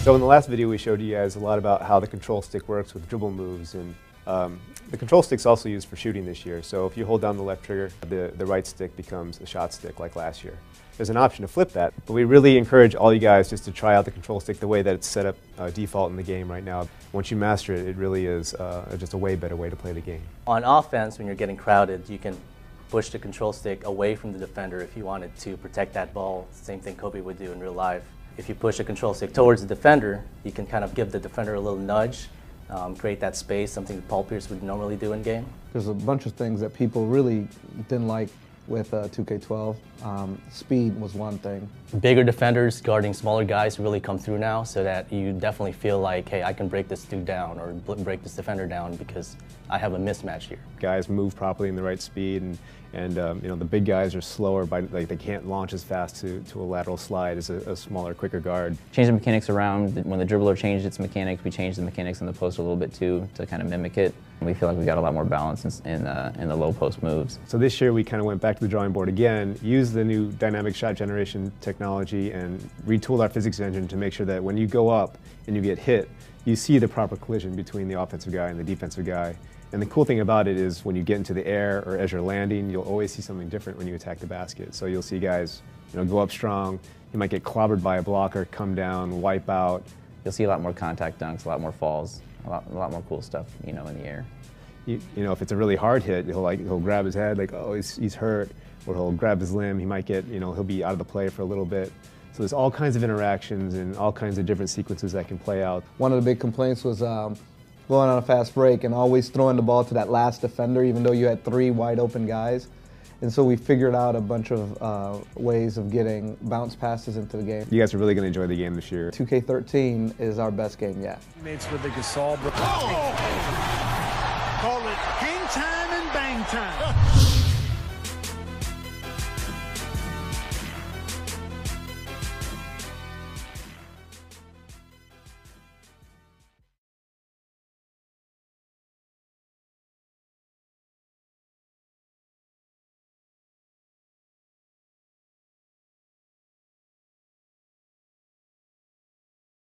So in the last video we showed you guys a lot about how the control stick works with dribble moves, and the control stick's also used for shooting this year. So if you hold down the left trigger, the right stick becomes a shot stick like last year. There's an option to flip that, but we really encourage all you guys just to try out the control stick the way that it's set up default in the game right now. Once you master it, it really is just a way better way to play the game. On offense, when you're getting crowded, you can push the control stick away from the defender if you wanted to protect that ball. Same thing Kobe would do in real life. If you push the control stick towards the defender, you can kind of give the defender a little nudge, create that space, something that Paul Pierce would normally do in game. There's a bunch of things that people really didn't like with 2K12. Speed was one thing. Bigger defenders guarding smaller guys really come through now, so that you definitely feel like, hey, I can break this dude down or break this defender down because I have a mismatch here. Guys move properly in the right speed, and you know, the big guys are slower, by like they can't launch as fast to a lateral slide as a smaller, quicker guard. Change the mechanics around. When the dribbler changed its mechanics, we changed the mechanics in the post a little bit too to kind of mimic it. We feel like we got a lot more balance in the low post moves. So this year we kind of went back to the drawing board again, used the new dynamic shot generation technology, and retooled our physics engine to make sure that when you go up and you get hit, you see the proper collision between the offensive guy and the defensive guy. And the cool thing about it is when you get into the air or as you're landing, you'll always see something different when you attack the basket. So you'll see guys, you know, go up strong. You might get clobbered by a blocker, come down, wipe out. You'll see a lot more contact dunks, a lot more falls, a lot more cool stuff, you know, in the air. You know, if it's a really hard hit, he'll grab his head like, oh, he's hurt, or he'll grab his limb. He might get, you know, he'll be out of the play for a little bit. So there's all kinds of interactions and all kinds of different sequences that can play out. One of the big complaints was going on a fast break and always throwing the ball to that last defender, even though you had 3 wide open guys. And so we figured out a bunch of ways of getting bounce passes into the game. You guys are really going to enjoy the game this year. 2K13 is our best game yet. Teammates with the Gasol.